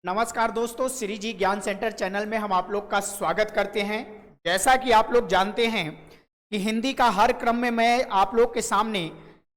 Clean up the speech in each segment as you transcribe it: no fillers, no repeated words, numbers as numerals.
नमस्कार दोस्तों, श्री जी ज्ञान सेंटर चैनल में हम आप लोग का स्वागत करते हैं। जैसा कि आप लोग जानते हैं कि हिंदी का हर क्रम में मैं आप लोग के सामने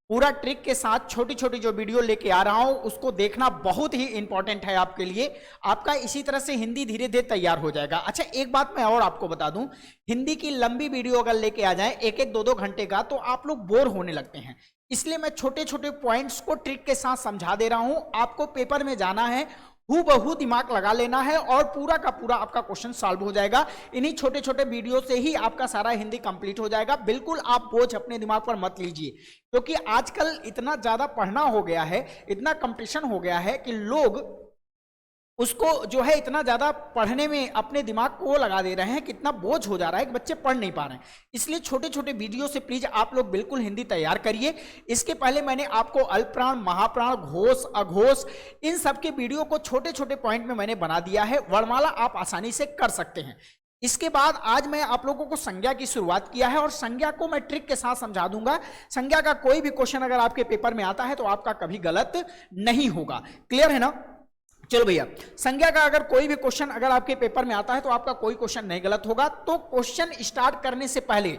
पूरा ट्रिक के साथ छोटी छोटी जो वीडियो लेके आ रहा हूं उसको देखना बहुत ही इंपॉर्टेंट है आपके लिए। आपका इसी तरह से हिंदी धीरे धीरे तैयार हो जाएगा। अच्छा, एक बात मैं और आपको बता दूं, हिंदी की लंबी वीडियो अगर लेके आ जाए एक एक दो घंटे का तो आप लोग बोर होने लगते हैं। इसलिए मैं छोटे छोटे पॉइंट्स को ट्रिक के साथ समझा दे रहा हूं। आपको पेपर में जाना है, हूबहू दिमाग लगा लेना है और पूरा का पूरा आपका क्वेश्चन सॉल्व हो जाएगा। इन्हीं छोटे छोटे वीडियो से ही आपका सारा हिंदी कंप्लीट हो जाएगा। बिल्कुल आप बोझ अपने दिमाग पर मत लीजिए, क्योंकि आजकल इतना ज्यादा पढ़ना हो गया है, इतना कंपटीशन हो गया है कि लोग उसको जो है इतना ज्यादा पढ़ने में अपने दिमाग को लगा दे रहे हैं कि इतना बोझ हो जा रहा है कि बच्चे पढ़ नहीं पा रहे हैं। इसलिए छोटे छोटे वीडियो से प्लीज आप लोग बिल्कुल हिंदी तैयार करिए। इसके पहले मैंने आपको अल्पप्राण, महाप्राण, घोष, अघोष, इन सब के वीडियो को छोटे छोटे पॉइंट में मैंने बना दिया है। वर्णमाला आप आसानी से कर सकते हैं। इसके बाद आज मैं आप लोगों को संज्ञा की शुरुआत किया है और संज्ञा को मैं ट्रिक के साथ समझा दूंगा। संज्ञा का कोई भी क्वेश्चन अगर आपके पेपर में आता है तो आपका कभी गलत नहीं होगा। क्लियर है ना? चलो भैया, संज्ञा का अगर कोई भी क्वेश्चन अगर आपके पेपर में आता है तो आपका कोई क्वेश्चन नहीं गलत होगा। तो क्वेश्चन स्टार्ट करने से पहले,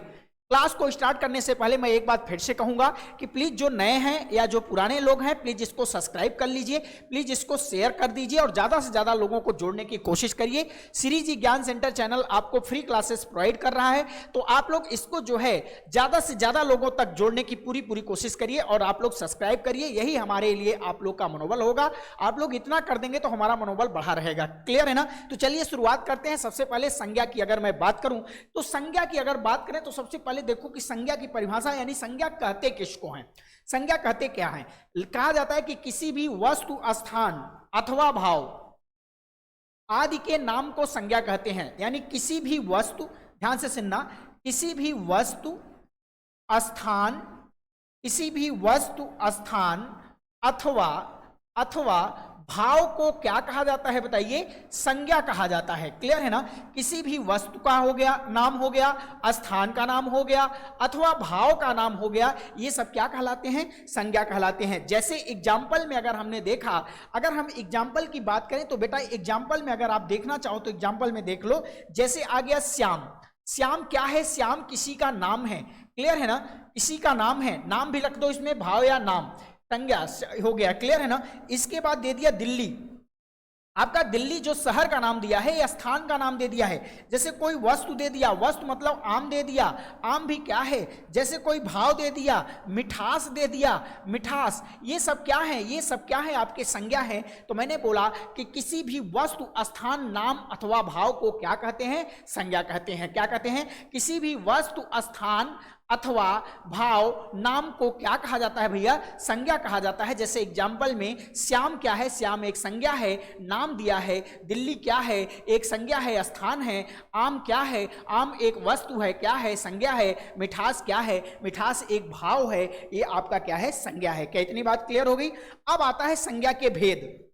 क्लास को स्टार्ट करने से पहले मैं एक बात फिर से कहूंगा कि प्लीज जो नए हैं या जो पुराने लोग हैं प्लीज इसको सब्सक्राइब कर लीजिए, प्लीज इसको शेयर कर दीजिए और ज्यादा से ज्यादा लोगों को जोड़ने की कोशिश करिए। श्री जी ज्ञान सेंटर चैनल आपको फ्री क्लासेस प्रोवाइड कर रहा है, तो आप लोग इसको जो है ज्यादा से ज्यादा लोगों तक जोड़ने की पूरी कोशिश करिए और आप लोग सब्सक्राइब करिए। यही हमारे लिए आप लोग का मनोबल होगा। आप लोग इतना कर देंगे तो हमारा मनोबल बढ़ा रहेगा। क्लियर है ना? तो चलिए शुरुआत करते हैं। सबसे पहले संज्ञा की अगर मैं बात करूं तो संज्ञा की अगर बात करें तो सबसे पहले देखो कि संज्ञा की परिभाषा यानी संज्ञा कहते किसको हैं। संज्ञा कहते क्या है? कहा जाता है कि किसी भी वस्तु, स्थान अथवा भाव आदि के नाम को संज्ञा कहते हैं। यानी किसी भी वस्तु, ध्यान से सुनना, किसी भी वस्तु, स्थान, किसी भी वस्तु, स्थान अथवा भाव को क्या कहा जाता है बताइए? संज्ञा कहा जाता है। क्लियर है ना? किसी भी वस्तु का हो गया, नाम हो गया, स्थान का नाम हो गया अथवा भाव का नाम हो गया, ये सब क्या कहलाते हैं? संज्ञा कहलाते हैं। जैसे एग्जाम्पल में अगर हमने देखा, अगर हम एग्जाम्पल की बात करें तो बेटा एग्जाम्पल में अगर आप देखना चाहो तो एग्जाम्पल में देख लो। जैसे आ गया श्याम। श्याम क्या है? श्याम किसी का नाम है। क्लियर है ना? किसी का नाम है, नाम भी रख दो इसमें, भाव या नाम, संज्ञा हो गया। क्लियर है ना? इसके बाद दे दिया दिल्ली। आपका दिल्ली जो शहर का नाम दिया है या स्थान का नाम दे दिया है। जैसे कोई वस्तु दे दिया, वस्तु मतलब आम दे दिया, आम भी क्या है? जैसे कोई भाव दे दिया, मिठास दे दिया, मिठास, ये सब क्या है? ये सब क्या है? आपके संज्ञा है। तो मैंने बोला कि किसी भी वस्तु, स्थान, नाम अथवा भाव को क्या कहते हैं? संज्ञा कहते हैं। क्या कहते हैं? किसी भी वस्तु, स्थान अथवा भाव, नाम को क्या कहा जाता है भैया? संज्ञा कहा जाता है। जैसे एग्जाम्पल में श्याम क्या है? श्याम एक संज्ञा है, नाम दिया है। दिल्ली क्या है? एक संज्ञा है, स्थान है। आम क्या है? आम एक वस्तु है, क्या है? संज्ञा है। मिठास क्या है? मिठास एक भाव है, ये आपका क्या है? संज्ञा है। क्या इतनी बात क्लियर हो गई? अब आता है संज्ञा के भेद।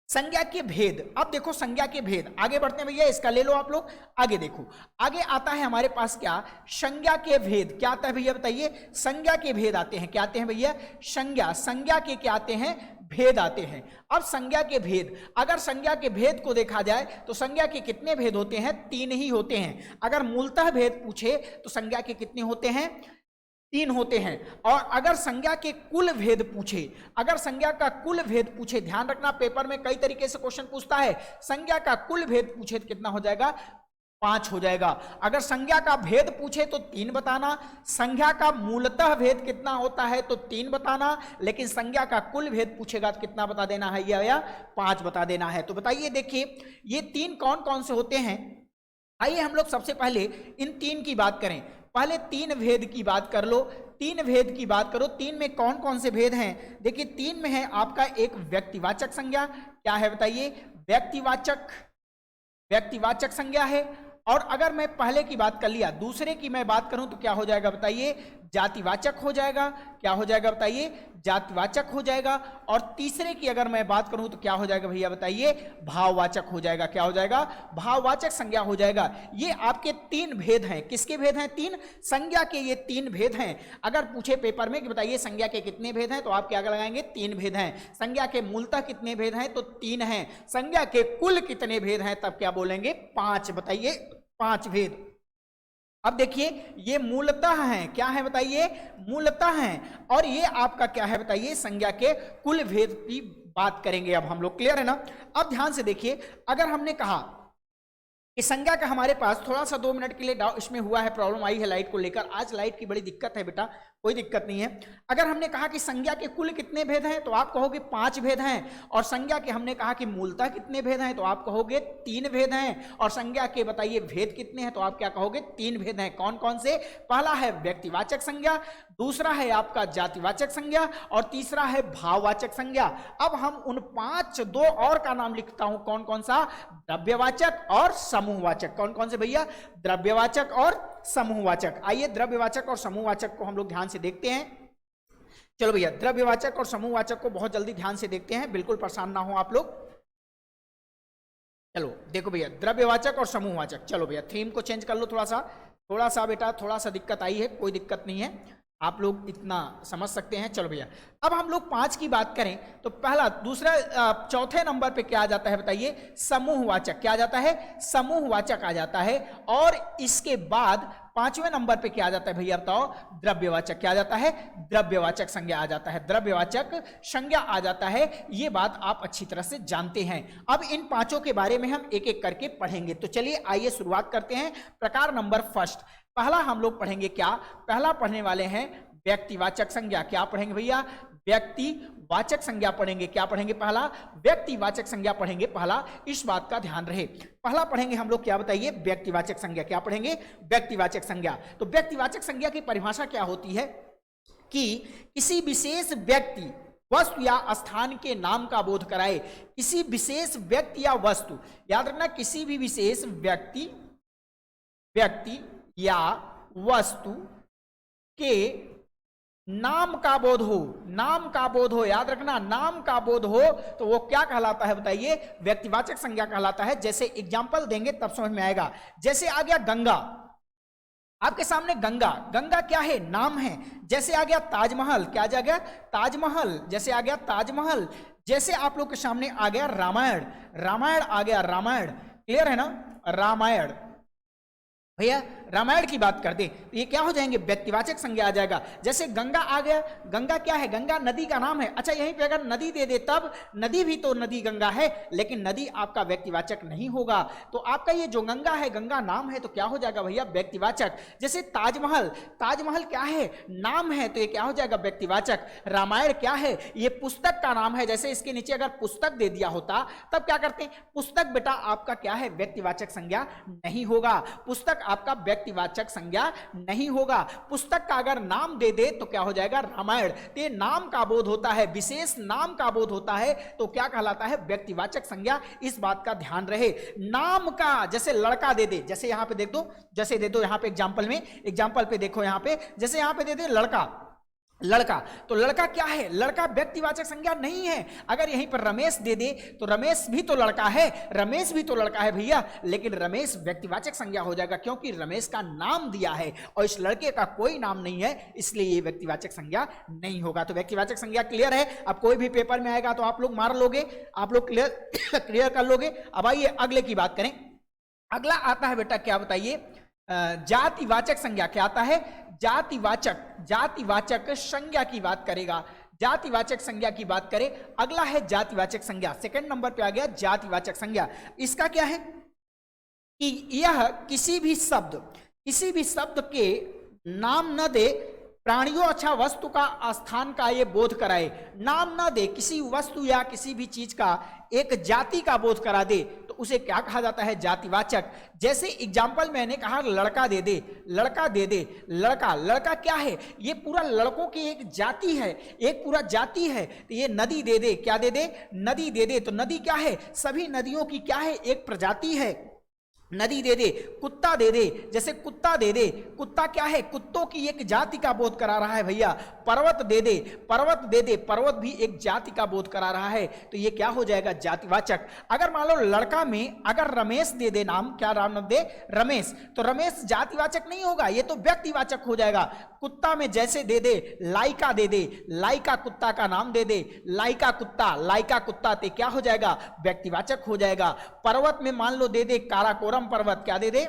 संज्ञा के भेद, अब देखो संज्ञा के भेद, आगे बढ़ते हैं भैया, इसका ले लो आप लोग, आगे देखो। आगे आता है हमारे पास क्या? संज्ञा के भेद। क्या आता है भैया बताइए? संज्ञा के भेद आते हैं। क्या आते हैं भैया? संज्ञा, संज्ञा के क्या आते हैं? भेद आते हैं। अब संज्ञा के भेद, अगर संज्ञा के भेद को देखा जाए तो संज्ञा के कितने भेद होते हैं? 3 ही होते हैं। अगर मूलतः भेद पूछे तो संज्ञा के कितने होते हैं? 3 होते हैं। और अगर संज्ञा के कुल भेद पूछे, अगर संज्ञा का कुल भेद पूछे, ध्यान रखना पेपर में कई तरीके से क्वेश्चन पूछता है, संज्ञा का कुल भेद पूछे तो कितना हो जाएगा? 5 हो जाएगा। अगर संज्ञा का भेद पूछे तो 3 बताना, संज्ञा का मूलतः भेद कितना होता है तो 3 बताना, लेकिन संज्ञा का कुल भेद पूछेगा तो कितना बता देना है? या 5 बता देना है। तो बताइए, देखिए ये 3 कौन कौन से होते हैं? आइए हम लोग सबसे पहले इन 3 की बात करें। पहले 3 भेद की बात कर लो। 3 भेद की बात करो। 3 में कौन कौन से भेद हैं? देखिए 3 में है आपका एक व्यक्तिवाचक संज्ञा। क्या है बताइए? व्यक्तिवाचक संज्ञा है। और अगर मैं पहले की बात कर लिया, दूसरे की मैं बात करूं तो क्या हो जाएगा बताइए? जातिवाचक हो जाएगा। क्या हो जाएगा बताइए? जातिवाचक हो जाएगा। और तीसरे की अगर मैं बात करूं तो क्या हो जाएगा भैया बताइए? भाववाचक हो जाएगा। क्या हो जाएगा? भाववाचक संज्ञा हो जाएगा। ये आपके तीन भेद हैं। किसके भेद हैं? तीन। संज्ञा के ये तीन भेद हैं। अगर पूछे पेपर में कि बताइए संज्ञा के कितने भेद हैं, तो आप क्या लगाएंगे? तीन भेद हैं। संज्ञा के मूलतः कितने भेद हैं? तो तीन हैं। संज्ञा के कुल कितने भेद हैं? तब क्या बोलेंगे? पांच। बताइए, पांच भेद। अब देखिए, ये मूलतः हैं। क्या है बताइए? मूलतः हैं। और ये आपका क्या है बताइए? संज्ञा के कुल भेद की बात करेंगे अब हम लोग। क्लियर है ना? अब ध्यान से देखिए, अगर हमने कहा कि संज्ञा का हमारे पास थोड़ा सा 2 मिनट के लिए डाउट इसमें हुआ है, प्रॉब्लम आई है लाइट को लेकर। आज लाइट की बड़ी दिक्कत है बेटा, कोई दिक्कत नहीं है। अगर हमने कहा कि संज्ञा के कुल कितने भेद हैं, तो आप कहोगे 5 भेद हैं। और संज्ञा के हमने कहा कि मूलतः कितने भेद हैं, तो आप कहोगे 3 भेद हैं। और संज्ञा के बताइए भेद कितने हैं, तो आप क्या कहोगे? 3 भेद हैं। कौन कौन से? पहला है व्यक्तिवाचक संज्ञा, दूसरा है आपका जातिवाचक संज्ञा, और तीसरा है भाववाचक संज्ञा। अब हम उन 5 दो और का नाम लिखता हूं। कौन कौन सा? द्रव्यवाचक और समूहवाचक। कौन कौन से भैया? द्रव्यवाचक और समूहवाचक। आइए द्रव्यवाचक और समूहवाचक को हम लोग ध्यान से देखते हैं। चलो भैया, द्रव्यवाचक और समूहवाचक को बहुत जल्दी ध्यान से देखते हैं, बिल्कुल परेशान ना हो आप लोग। चलो देखो भैया, द्रव्यवाचक और समूहवाचक। चलो भैया, थीम को चेंज कर लो थोड़ा सा बेटा, थोड़ा सा दिक्कत आई है, कोई दिक्कत नहीं है, आप लोग इतना समझ सकते हैं। चलो भैया, अब हम लोग 5 की बात करें तो पहला, दूसरा, चौथे नंबर पे क्या आ जाता है बताइए? समूहवाचक। क्या आ जाता है? समूहवाचक आ जाता है। और इसके बाद 5वें नंबर पे क्या आ जाता है भैया बताओ? द्रव्यवाचक। क्या आ जाता है? द्रव्यवाचक संज्ञा आ जाता है। द्रव्यवाचक संज्ञा आ जाता है। ये बात आप अच्छी तरह से जानते हैं। अब इन 5 के बारे में हम एक एक करके पढ़ेंगे। तो चलिए आइए शुरुआत करते हैं। प्रकार नंबर फर्स्ट, पहला हम लोग पढ़ेंगे क्या? पहला पढ़ने वाले हैं व्यक्तिवाचक संज्ञा। क्या पढ़ेंगे भैया? व्यक्तिवाचक संज्ञा पढ़ेंगे। क्या पढ़ेंगे? पहला व्यक्तिवाचक संज्ञा पढ़ेंगे पहला। इस बात का ध्यान रहे, पहला पढ़ेंगे हम लोग क्या बताइए? व्यक्तिवाचक संज्ञा। क्या पढ़ेंगे? व्यक्तिवाचक संज्ञा। तो व्यक्तिवाचक संज्ञा की परिभाषा क्या होती है कि किसी विशेष व्यक्ति, वस्तु या स्थान के नाम का बोध कराए। किसी विशेष व्यक्ति या वस्तु, याद रखना, किसी भी विशेष व्यक्ति या वस्तु के नाम का बोध हो। नाम का बोध हो, याद रखना, नाम का बोध हो तो वो क्या कहलाता है बताइए? व्यक्तिवाचक संज्ञा कहलाता है। जैसे एग्जांपल देंगे तब समझ में आएगा। जैसे आ गया गंगा, आपके सामने गंगा। गंगा क्या है? नाम है। जैसे आ गया ताजमहल। क्या आ गया? ताजमहल। जैसे आ गया ताजमहल। जैसे आप लोग के सामने आ गया रामायण। रामायण आ गया, रामायण। क्लियर है ना? रामायण। भैया रामायण की बात करते तो ये क्या हो जाएंगे? व्यक्तिवाचक संज्ञा आ जाएगा। जैसे गंगा आ गया, गंगा क्या है? गंगा नदी का नाम है। अच्छा, यहीं पे अगर नदी दे दे तब नदी भी तो नदी गंगा है, लेकिन नदी आपका व्यक्तिवाचक नहीं होगा। तो आपका ये जो गंगा है, गंगा नाम है, तो क्या हो जाएगा भैया? व्यक्तिवाचक। जैसे ताजमहल, ताजमहल क्या है? नाम है, तो ये क्या हो जाएगा? व्यक्तिवाचक। रामायण क्या है? ये पुस्तक का नाम है। जैसे इसके नीचे अगर पुस्तक दे दिया होता तब क्या करते हैं? पुस्तक बेटा आपका क्या है? व्यक्तिवाचक संज्ञा नहीं होगा। पुस्तक आपका व्यक्तिवाचक संज्ञा नहीं होगा। पुस्तक का अगर नाम दे दे तो क्या हो जाएगा? रामायण। तो नाम का बोध होता है, विशेष नाम का बोध होता है, तो क्या कहलाता है? व्यक्तिवाचक संज्ञा। इस बात का ध्यान रहे। नाम का, जैसे लड़का दे दे, जैसे यहां पे देख दो, जैसे दे दो यहां पे एग्जांपल में, एग्जांपल पे देखो यहां पे, जैसे यहां पे दे दे लड़का, लड़का, तो लड़का क्या है? लड़का व्यक्तिवाचक संज्ञा नहीं है। अगर यहीं पर रमेश दे दे तो रमेश भी तो लड़का है, रमेश भी तो लड़का है भैया, लेकिन रमेश व्यक्तिवाचक संज्ञा हो जाएगा क्योंकि रमेश का नाम दिया है और इस लड़के का कोई नाम नहीं है, इसलिए ये व्यक्तिवाचक संज्ञा नहीं होगा। तो व्यक्तिवाचक संज्ञा क्लियर है। अब कोई भी पेपर में आएगा तो आप लोग मार लोगे, आप लोग क्लियर कर लोगे। अब आइए अगले की बात करें। अगला आता है बेटा क्या बताइए? जातिवाचक संज्ञा। क्या आता है? जातिवाचक। जातिवाचक संज्ञा की बात करेगा, जातिवाचक संज्ञा की बात करें। अगला है जातिवाचक संज्ञा, सेकंड नंबर पे आ गया जातिवाचक संज्ञा। इसका क्या है कि यह किसी भी शब्द के नाम न दे, प्राणियों अच्छा वस्तु का स्थान का ये बोध कराए। नाम ना दे, किसी वस्तु या किसी भी चीज का एक जाति का बोध करा दे तो उसे क्या कहा जाता है? जातिवाचक। जैसे एग्जाम्पल मैंने कहा लड़का दे दे, लड़का दे दे, लड़का, लड़का क्या है? ये पूरा लड़कों की एक जाति है, एक पूरा जाति है। तो ये नदी दे दे, क्या दे दे? नदी दे दे। तो नदी क्या है? सभी नदियों की क्या है? एक प्रजाति है। नदी दे दे, कुत्ता दे दे, जैसे कुत्ता दे दे, कुत्ता क्या है, कुत्तों की एक जाति का बोध करा रहा है भैया। पर्वत दे दे, पर्वत दे दे, पर्वत भी एक जाति का बोध करा रहा है, तो ये क्या हो जाएगा, जातिवाचक। अगर मान लो लड़का में अगर रमेश दे दे नाम, क्या नाम दे, रमेश, तो रमेश जातिवाचक नहीं होगा, ये तो व्यक्तिवाचक हो जाएगा। कुत्ता में जैसे दे दे, लाइका दे दे, लाइका कुत्ता का नाम दे दे, लाइका कुत्ता, लाइका कुत्ता, ते क्या हो जाएगा, व्यक्तिवाचक हो जाएगा। पर्वत में मान लो दे दे काराकोरम पर्वत, क्या दे दे,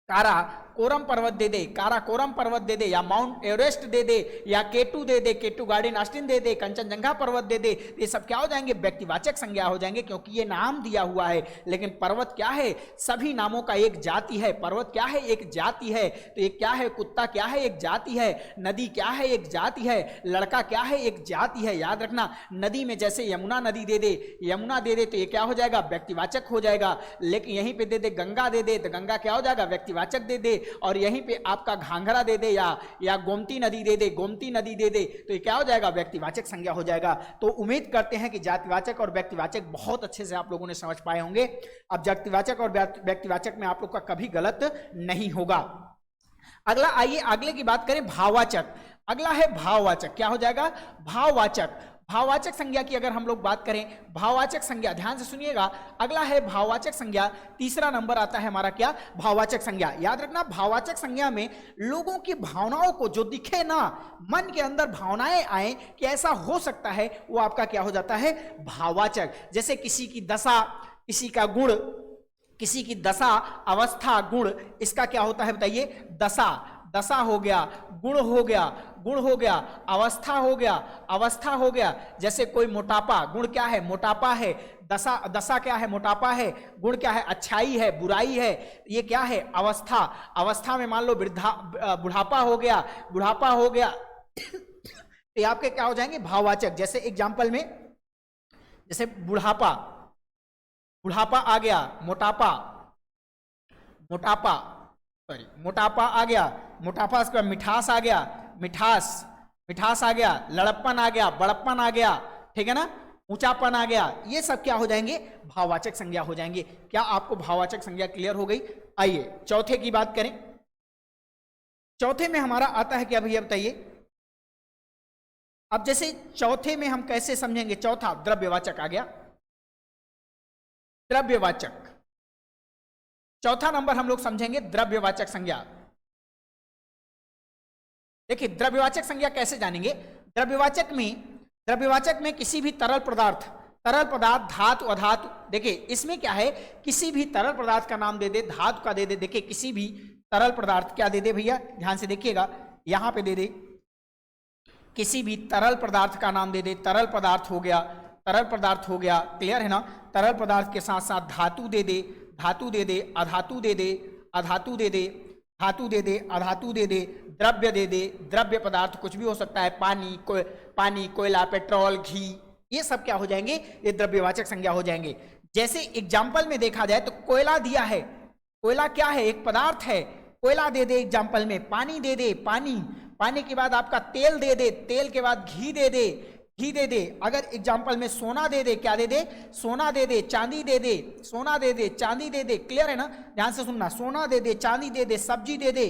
काराकोरम पर्वत दे दे, काराकोरम पर्वत दे दे, या माउंट एवरेस्ट दे दे, या केटू दे दे, केटू गार्डन ऑस्टिन दे दे, कंचनजंगा पर्वत दे दे, ये सब क्या हो जाएंगे, व्यक्तिवाचक संज्ञा हो जाएंगे, क्योंकि ये नाम दिया हुआ है। लेकिन पर्वत क्या है, सभी नामों का एक जाति है, पर्वत क्या है, एक जाति है, तो ये क्या है, कुत्ता क्या है, एक जाति है, नदी क्या है, एक जाति है, लड़का क्या है, एक जाति है। याद रखना, नदी में जैसे यमुना नदी दे दे, यमुना दे दे, तो ये क्या हो जाएगा, व्यक्तिवाचक हो जाएगा। लेकिन यहीं पे दे दे गंगा दे दे, तो गंगा क्या हो जाएगा, व्यक्तिवाचक दे दे। और यहीं पे आपका घाघरा दे दे, या गोमती नदी दे दे, गोमती नदी दे दे, तो ये क्या हो जाएगा, व्यक्तिवाचक संज्ञा हो जाएगा। तो उम्मीद करते हैं कि जातिवाचक और व्यक्तिवाचक बहुत अच्छे से आप लोगों ने समझ पाए होंगे। अब जातिवाचक और व्यक्तिवाचक में आप लोग का कभी गलत नहीं होगा। अगला, आइए अगले की बात करें, भाववाचक। अगला है भाववाचक, क्या हो जाएगा, भाववाचक। भाववाचक संज्ञा की अगर हम लोग बात करें, भाववाचक संज्ञा, ध्यान से सुनिएगा, अगला है भाववाचक संज्ञा। तीसरा नंबर आता है हमारा क्या, भाववाचक संज्ञा। याद रखना, भाववाचक संज्ञा में लोगों की भावनाओं को जो दिखे ना, मन के अंदर भावनाएं आए कि ऐसा हो सकता है, वो आपका क्या हो जाता है, भाववाचक। जैसे किसी की दशा, किसी का गुण, किसी की दशा, अवस्था, गुण, इसका क्या होता है बताइए, दशा, दशा हो गया, गुण हो गया, गुण हो गया, अवस्था हो गया, अवस्था हो गया। जैसे कोई मोटापा, गुण क्या है, मोटापा है, दशा, दशा क्या है, मोटापा है, गुण क्या है, अच्छाई है, बुराई है, ये क्या है, अवस्था। अवस्था में मान लो बुढ़ापा हो गया, बुढ़ापा हो गया, तो आपके क्या हो जाएंगे, भाववाचक। जैसे एग्जाम्पल में, जैसे बुढ़ापा, बुढ़ापा आ गया, मोटापा, मोटापा, सॉरी मोटापा आ गया, मोटापा, उसके बाद मिठास आ गया, मिठास, मिठास आ गया, लड़प्पन आ गया, बड़प्पन आ गया, ठीक है ना, ऊंचापन आ गया, ये सब क्या हो जाएंगे, भाववाचक संज्ञा हो जाएंगे। क्या आपको भाववाचक संज्ञा क्लियर हो गई? आइए चौथे की बात करें। चौथे में हमारा आता है क्या भैया बताइए। अब जैसे चौथे में हम कैसे समझेंगे, चौथा द्रव्यवाचक आ गया, द्रव्यवाचक। चौथा नंबर हम लोग समझेंगे द्रव्यवाचक संज्ञा। देखिए द्रव्यवाचक संज्ञा कैसे जानेंगे, द्रव्यवाचक में किसी भी तरल पदार्थ, धातु, अधातु, देखिए इसमें क्या है, किसी भी तरल पदार्थ का नाम दे दे, धातु का दे दे, देखिए किसी भी तरल पदार्थ क्या दे दे भैया, ध्यान से देखिएगा, यहां पे दे दे, किसी भी तरल पदार्थ का नाम दे दे, तरल पदार्थ हो गया, तरल पदार्थ हो गया, क्लियर है ना। तरल पदार्थ के साथ साथ धातु दे दे, धातु दे दे, अधातु दे दे, अधातु दे दे, धातु दे दे, अधातु दे दे, द्रव्य दे दे, द्रव्य पदार्थ कुछ भी हो सकता है, पानी, कोयला, पेट्रोल, घी, ये सब क्या हो जाएंगे, ये द्रव्यवाचक संज्ञा हो जाएंगे। जैसे एग्जाम्पल में देखा जाए तो कोयला दिया है, कोयला क्या है, एक पदार्थ है, कोयला दे दे एग्जाम्पल में, पानी दे दे, पानी के बाद आपका तेल दे दे, तेल के बाद घी दे दे, घी दे दे। अगर एग्जाम्पल में सोना दे दे, क्या दे दे, सोना दे दे, चांदी दे दे, सोना दे दे, चांदी दे दे, क्लियर है ना, ध्यान से सुनना, सोना दे दे, चांदी दे दे, सब्जी दे दे,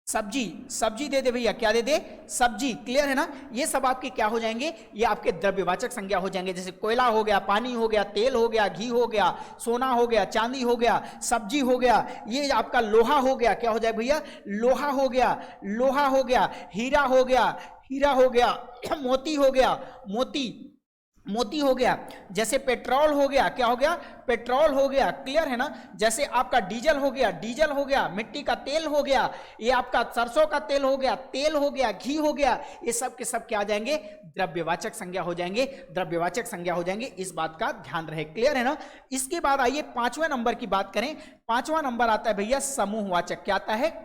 सब्जी दे दे भैया, क्या दे दे, सब्जी, क्लियर है ना। ये सब आपके क्या हो जाएंगे, ये आपके द्रव्यवाचक संज्ञा हो जाएंगे। जैसे कोयला हो गया, पानी हो गया, तेल हो गया, घी हो गया, सोना हो गया, चांदी हो गया, सब्जी हो गया, ये आपका लोहा हो गया, क्या हो जाए भैया, लोहा हो गया, लोहा हो गया, हीरा हो गया, हीरा हो गया, मोती हो गया, मोती हो गया। जैसे पेट्रोल हो गया, क्या हो गया, पेट्रोल हो गया, क्लियर है ना। जैसे आपका डीजल हो गया, डीजल हो गया, मिट्टी का तेल हो गया, ये आपका सरसों का तेल हो गया, तेल हो गया, घी हो गया, ये सब के सब क्या आ जाएंगे, द्रव्यवाचक संज्ञा हो जाएंगे, द्रव्यवाचक संज्ञा हो जाएंगे, इस बात का ध्यान रहे, क्लियर है ना। इसके बाद आइए पांचवें नंबर की बात करें। पांचवा नंबर आता है भैया समूहवाचक। क्या आता है,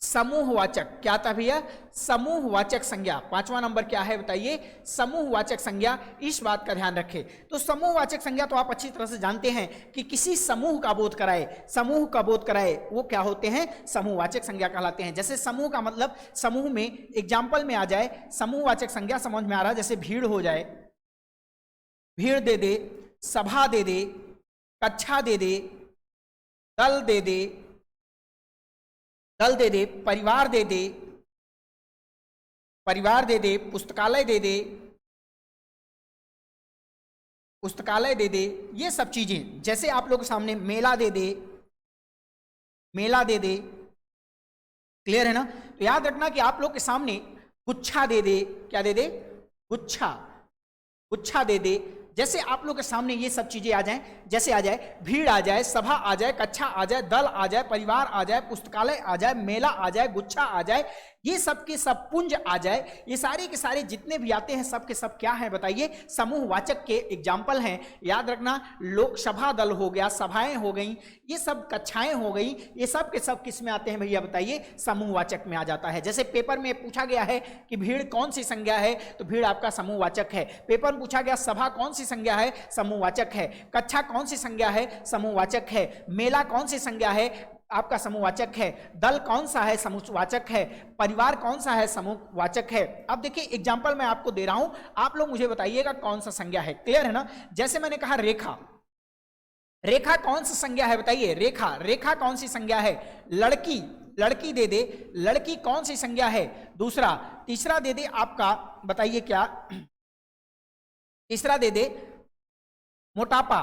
समूहवाचक। क्या था भैया, समूहवाचक संज्ञा। पांचवा नंबर क्या है बताइए, समूहवाचक संज्ञा। इस बात का ध्यान रखें। तो समूहवाचक संज्ञा तो आप अच्छी तरह से जानते हैं कि किसी समूह का बोध कराए, समूह का बोध कराए, वो क्या होते हैं, समूहवाचक संज्ञा कहलाते हैं। जैसे समूह का मतलब, समूह में एग्जाम्पल में आ जाए, समूहवाचक संज्ञा समझ में आ रहा है, जैसे भीड़ हो जाए, भीड़ दे दे, सभा दे दे, कक्षा दे दे, दल दे दे, दल दे दे, परिवार दे दे, परिवार दे दे, पुस्तकालय दे दे, पुस्तकालय दे दे, ये सब चीजें। जैसे आप लोग के सामने मेला दे दे, मेला दे दे, क्लियर है ना। तो याद रखना कि आप लोग के सामने गुच्छा दे दे, क्या दे दे, गुच्छा, गुच्छा दे दे। जैसे आप लोग के सामने ये सब चीजें आ जाएं, जैसे आ जाए भीड़ आ जाए, सभा आ जाए, कक्षा आ जाए, दल आ जाए, परिवार आ जाए, पुस्तकालय आ जाए, मेला आ जाए, गुच्छा आ जाए, ये सब के सब पुंज आ जाए, ये सारे के सारे जितने भी आते हैं सब के सब क्या है बताइए, समूहवाचक के एग्जाम्पल हैं। याद रखना, लोकसभा दल हो गया, सभाएं हो गई, ये सब कक्षाएं हो गई, ये सब के सब किस में आते हैं भैया बताइए, समूहवाचक में आ जाता है। जैसे पेपर में पूछा गया है कि भीड़ कौन सी संज्ञा है, तो भीड़ आपका समूहवाचक है। पेपर में पूछा गया सभा कौन सी संज्ञा है, समूहवाचक है। कक्षा कौन सी संज्ञा है, समूहवाचक है। मेला कौन सी संज्ञा है, आपका समूहवाचक है। दल कौन सा है, समूहवाचक है। परिवार कौन सा है, समूहवाचक है। अब देखिए एग्जांपल मैं आपको दे रहा हूं, आप लोग मुझे बताइएगा कौन सा संज्ञा है, क्लियर है ना। जैसे मैंने कहा रेखा, रेखा कौन सा संज्ञा है बताइए, रेखा, रेखा कौन सी संज्ञा है। लड़की, लड़की दे दे, लड़की कौन सी संज्ञा है। दूसरा, तीसरा दे दे आपका, बताइए क्या, तीसरा दे दे मोटापा,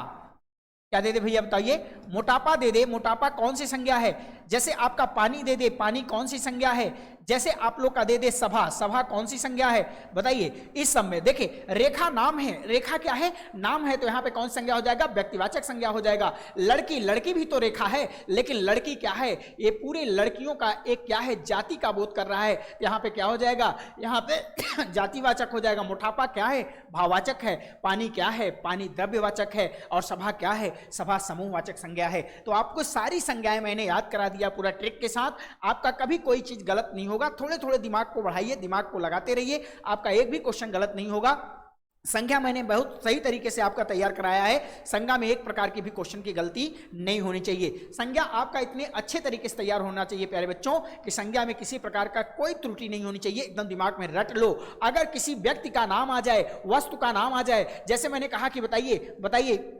क्या दे दे भैया बताइए, मोटापा दे दे, मोटापा कौन सी संज्ञा है। जैसे आपका पानी दे दे, पानी कौन सी संज्ञा है। जैसे आप लोग का दे दे सभा, सभा कौन सी संज्ञा है बताइए। इस सब में देखिए रेखा नाम है, रेखा क्या है, नाम है, तो यहाँ पे कौन सी संज्ञा हो जाएगा, व्यक्तिवाचक संज्ञा हो जाएगा। लड़की, लड़की भी तो रेखा है, लेकिन लड़की क्या है, ये पूरे लड़कियों का एक क्या है, जाति का बोध कर रहा है, यहाँ पे क्या हो जाएगा, यहाँ पे जातिवाचक हो जाएगा। मोटापा क्या है, भाववाचक है। पानी क्या है, पानी द्रव्यवाचक है। और सभा क्या है, सभा समूहवाचक संज्ञा है। तो आपको सारी संज्ञाएं मैंने याद करा दिया पूरा ट्रिक के साथ, आपका कभी कोई चीज गलत नहीं होगा। थोड़े थोड़े दिमाग को बढ़ाइए, दिमाग को लगाते रहिए, आपका एक भी क्वेश्चन गलत नहीं होगा। संज्ञा मैंने बहुत सही तरीके से आपका तैयार कराया है, संज्ञा में एक प्रकार की भी क्वेश्चन की गलती नहीं होनी चाहिए। संज्ञा आपका इतने अच्छे तरीके से तैयार होना चाहिए प्यारे बच्चों कि संज्ञा में किसी प्रकार का कोई त्रुटि नहीं होनी चाहिए, एकदम दिमाग में रट लो। अगर किसी व्यक्ति का नाम आ जाए, वस्तु का नाम आ जाए, जैसे मैंने कहा कि बताइए, बताइए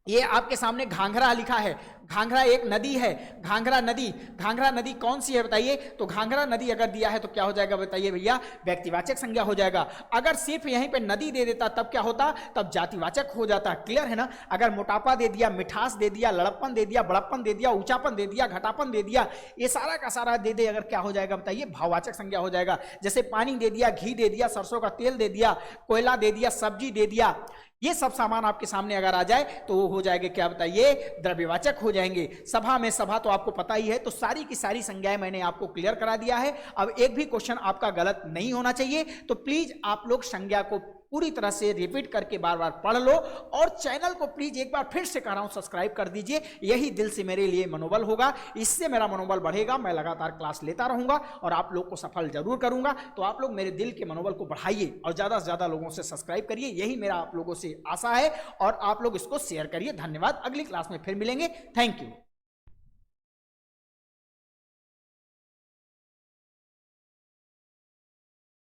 ये आपके सामने घाघरा लिखा है, घाघरा एक नदी है, घाघरा नदी, घाघरा नदी कौन सी है बताइए, तो घाघरा नदी अगर दिया है तो क्या हो जाएगा बताइए भैया, व्यक्तिवाचक संज्ञा हो जाएगा। अगर सिर्फ यहीं पे नदी दे देता तब क्या होता, तब जातिवाचक हो जाता, क्लियर है ना। अगर मोटापा दे दिया, मिठास दे दिया, लड़प्पन दे दिया, बड़प्पन दे दिया, ऊंचापन दे दिया, घटापन दे दिया, ये सारा का सारा दे दे अगर क्या हो जाएगा बताइए, भाववाचक संज्ञा हो जाएगा। जैसे पानी दे दिया, घी दे दिया, सरसों का तेल दे दिया, कोयला दे दिया, सब्जी दे दिया, ये सब सामान आपके सामने अगर आ जाए तो वो हो जाएंगे क्या बताइए, द्रव्यवाचक हो जाएंगे। सभा में सभा तो आपको पता ही है, तो सारी की सारी संज्ञाएं मैंने आपको क्लियर करा दिया है। अब एक भी क्वेश्चन आपका गलत नहीं होना चाहिए, तो प्लीज आप लोग संज्ञा को पूरी तरह से रिपीट करके बार बार पढ़ लो, और चैनल को प्लीज एक बार फिर से कह रहा हूं सब्सक्राइब कर दीजिए, यही दिल से मेरे लिए मनोबल होगा, इससे मेरा मनोबल बढ़ेगा, मैं लगातार क्लास लेता रहूंगा और आप लोग को सफल जरूर करूंगा। तो आप लोग मेरे दिल के मनोबल को बढ़ाइए और ज्यादा से ज्यादा लोगों से सब्सक्राइब करिए, यही मेरा आप लोगों से आशा है, और आप लोग इसको शेयर करिए। धन्यवाद, अगली क्लास में फिर मिलेंगे, थैंक यू।